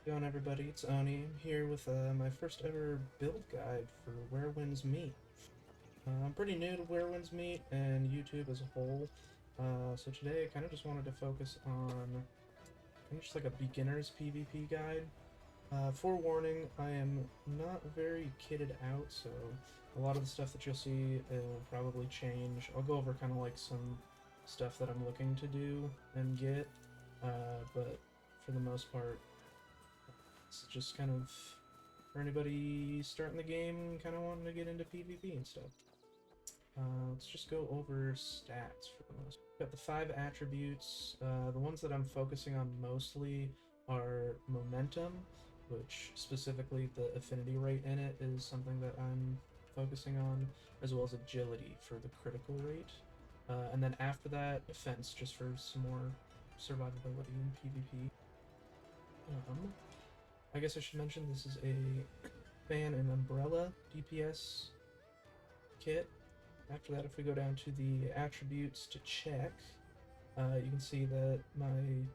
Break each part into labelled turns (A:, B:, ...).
A: Going everybody, it's Oni. I'm here with my first ever build guide for Where Winds Meet. I'm pretty new to Where Winds Meet and YouTube as a whole, so today I kind of just wanted to focus on kind of just like a beginner's PvP guide. Forewarning, I am not very kitted out, so a lot of the stuff that you'll see will probably change. I'll go over kind of like some stuff that I'm looking to do and get, but for the most part, it's just kind of for anybody starting the game, kind of wanting to get into PvP and stuff. Let's just go over stats for the most. Got the 5 attributes. The ones that I'm focusing on mostly are momentum, which specifically the affinity rate in it is something that I'm focusing on, as well as agility for the critical rate. And then after that, defense, just for some more survivability in PvP. I guess I should mention this is a fan and umbrella DPS kit. After that, if we go down to the attributes to check, you can see that my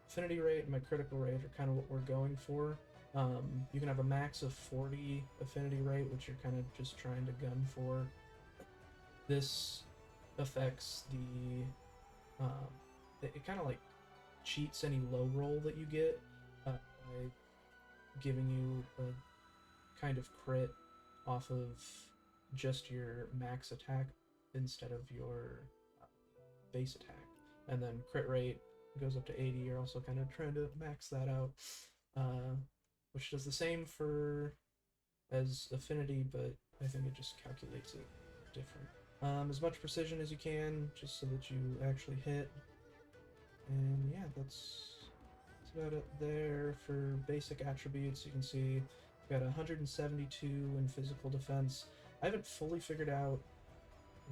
A: affinity rate and my critical rate are kind of what we're going for. You can have a max of 40 affinity rate, which you're kind of just trying to gun for. This affects it kind of like cheats any low roll that you get by giving you a kind of crit off of just your max attack instead of your base attack. And then crit rate goes up to 80. You're also kind of trying to max that out, which does the same for as affinity, but I think it just calculates it different. As much precision as you can, just so that you actually hit. And yeah, that's about it there. For basic attributes, you can see we've got 172 in physical defense. I haven't fully figured out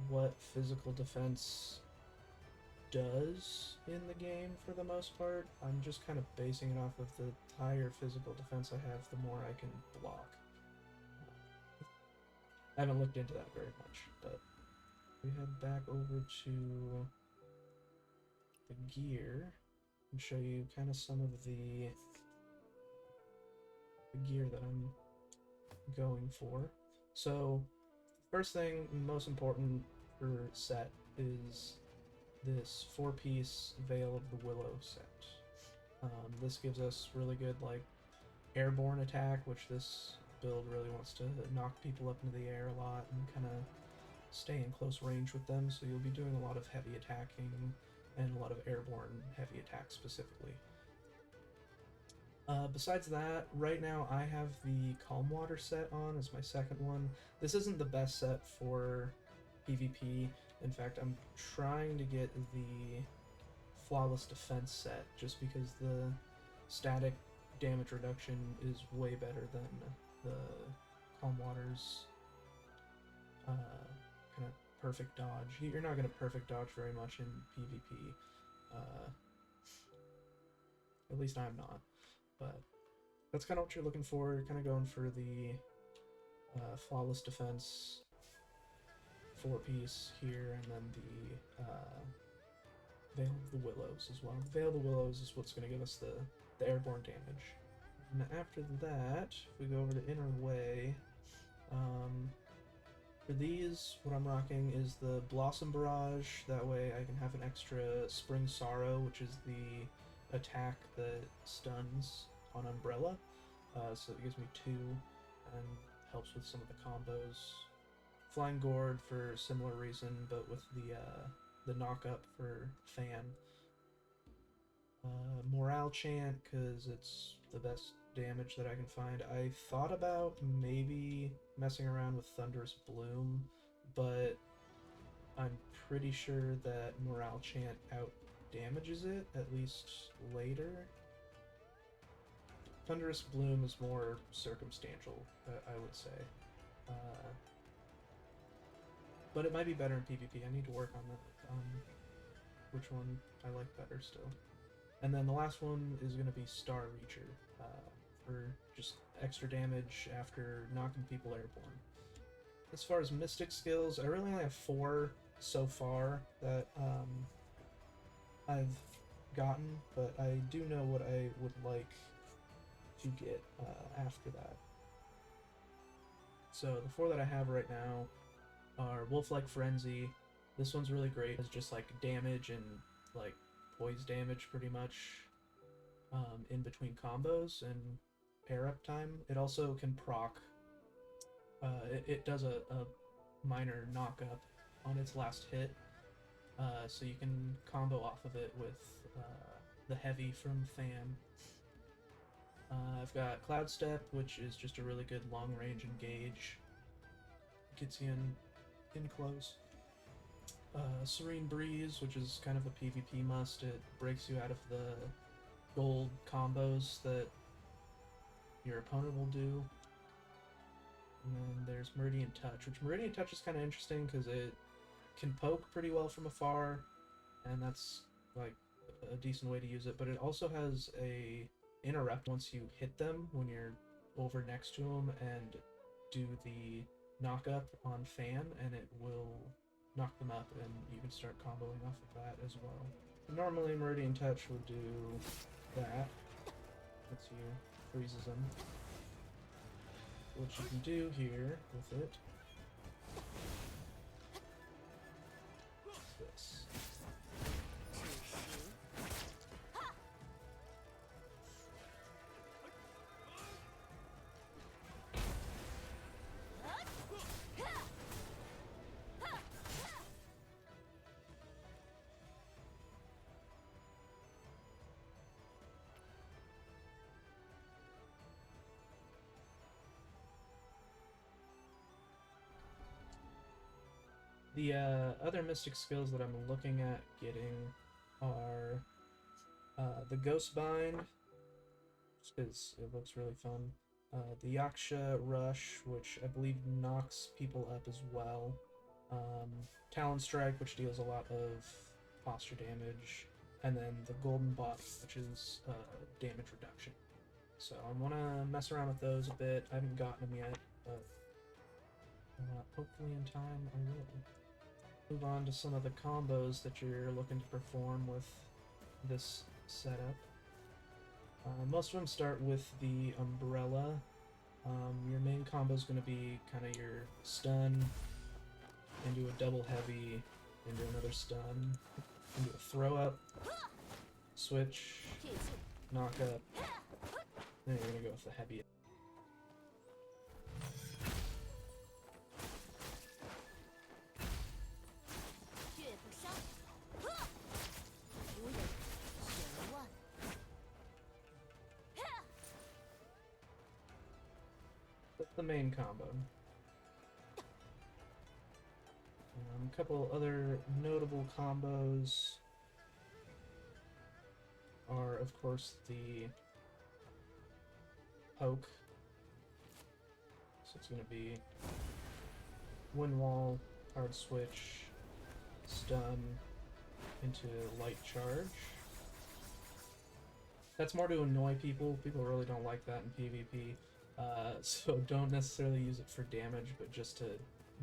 A: what physical defense does in the game for the most part. I'm just kind of basing it off of the higher physical defense I have, the more I can block. I haven't looked into that very much, but we head back over to the gear and show you kind of some of the gear that I'm going for. So, first thing, most important for set is this 4-piece Veil of the Willow set. This gives us really good like airborne attack, which this build really wants to knock people up into the air a lot and kind of stay in close range with them, so you'll be doing a lot of heavy attacking and a lot of airborne heavy attacks specifically. Besides that, right now I have the Calm Water set on as my second one. This isn't the best set for PvP. In fact, I'm trying to get the Flawless Defense set just because the static damage reduction is way better than the Calm Water's kind of perfect dodge. You're not going to perfect dodge very much in PvP. At least I'm not. But that's kind of what you're looking for. You're kind of going for the Flawless Defense 4-piece here, and then the Veil of the Willows as well. The Veil of the Willows is what's going to give us the airborne damage. And after that, if we go over to Inner Way, for these, what I'm rocking is the Blossom Barrage. That way I can have an extra Spring Sorrow, which is the attack that stuns on Umbrella. So it gives me 2 and helps with some of the combos. Flying Gourd for similar reason, but with the knock up for Fan. Morale Chant, because it's the best damage that I can find. I thought about maybe messing around with Thunderous Bloom, but I'm pretty sure that Morale Chant out damages it, at least later. Thunderous Bloom is more circumstantial, I would say. But it might be better in PvP. I need to work on that, which one I like better still. And then the last one is going to be Star Reacher, for just extra damage after knocking people airborne. As far as Mystic skills, I really only have 4 so far that I've gotten, but I do know what I would like to get after that. So the 4 that I have right now are Wolf-like Frenzy. This one's really great as just like damage and like poise damage pretty much in between combos and pair up time. It also can proc. It does a minor knock up on its last hit, so you can combo off of it with the heavy from Fan. I've got Cloud Step, which is just a really good long range engage. Gets you in close. Serene Breeze, which is kind of a PvP must. It breaks you out of the gold combos that your opponent will do. And then there's Meridian Touch, which Meridian Touch is kind of interesting because it can poke pretty well from afar, and that's like a decent way to use it, but it also has a interrupt once you hit them when you're over next to them and do the knock up on Fan, and it will knock them up and you can start comboing off of that as well. Normally Meridian Touch would do that. Lets you freezes them. What you can do here with it is this. The other mystic skills that I'm looking at getting are the Ghost Bind, because it looks really fun. The Yaksha Rush, which I believe knocks people up as well. Talon Strike, which deals a lot of posture damage. And then the Golden Buff, which is damage reduction. So I want to mess around with those a bit. I haven't gotten them yet, but hopefully in time I will. Move on to some of the combos that you're looking to perform with this setup. Most of them start with the Umbrella. Your main combo is going to be kind of your stun, into a double heavy, into another stun, into a throw up, switch, knock up, then you're going to go with the heavy. That's the main combo. A couple other notable combos are, of course, the poke. So it's going to be wind wall, hard switch, stun, into light charge. That's more to annoy people. People really don't like that in PvP. So don't necessarily use it for damage, but just to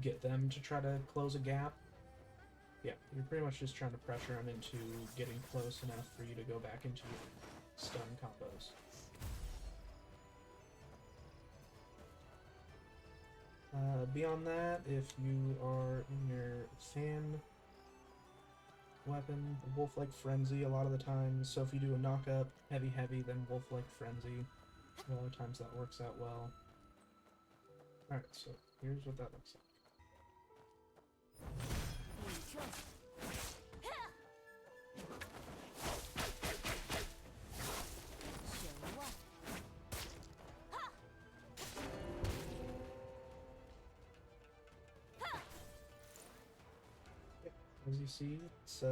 A: get them to try to close a gap. Yeah, you're pretty much just trying to pressure them into getting close enough for you to go back into your stun combos. Beyond that, if you are in your Fan weapon, Wolf-like Frenzy a lot of the time. So if you do a knock-up, heavy, then Wolf-like Frenzy, a lot of times that works out well. Alright, so here's what that looks like. As you see, it's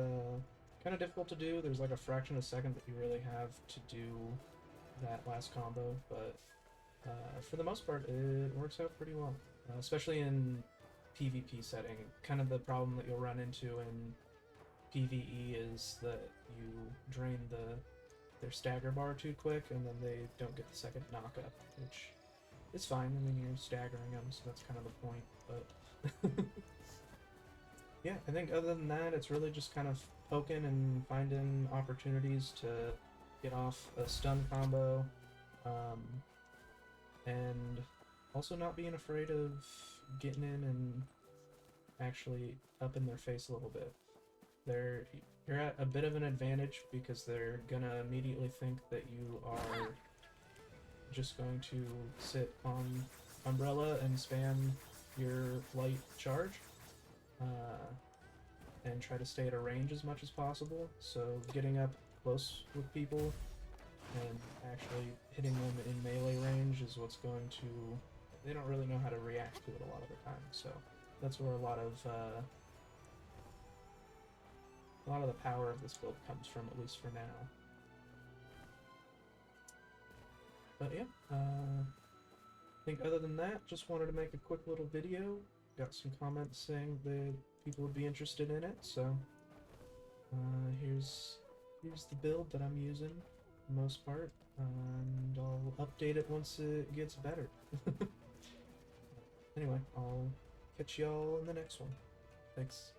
A: kind of difficult to do. There's like a fraction of a second that you really have to do that last combo, but for the most part, it works out pretty well. Especially in PvP setting. Kind of the problem that you'll run into in PvE is that you drain their stagger bar too quick, and then they don't get the second knock-up, which is fine. I mean, you're staggering them, so that's kind of the point, but... Yeah, I think other than that, it's really just kind of poking and finding opportunities to get off a stun combo. And also not being afraid of getting in and actually up in their face a little bit. You're at a bit of an advantage because they're gonna immediately think that you are just going to sit on Umbrella and spam your light charge, and try to stay at a range as much as possible. So getting up close with people and actually hitting them in melee range is what's going to... They don't really know how to react to it a lot of the time, so that's where a lot of the power of this build comes from, at least for now. But yeah, I think other than that, just wanted to make a quick little video. Got some comments saying that people would be interested in it, so here's the build that I'm using for the most part, and I'll update it once it gets better. Anyway, I'll catch y'all in the next one. Thanks.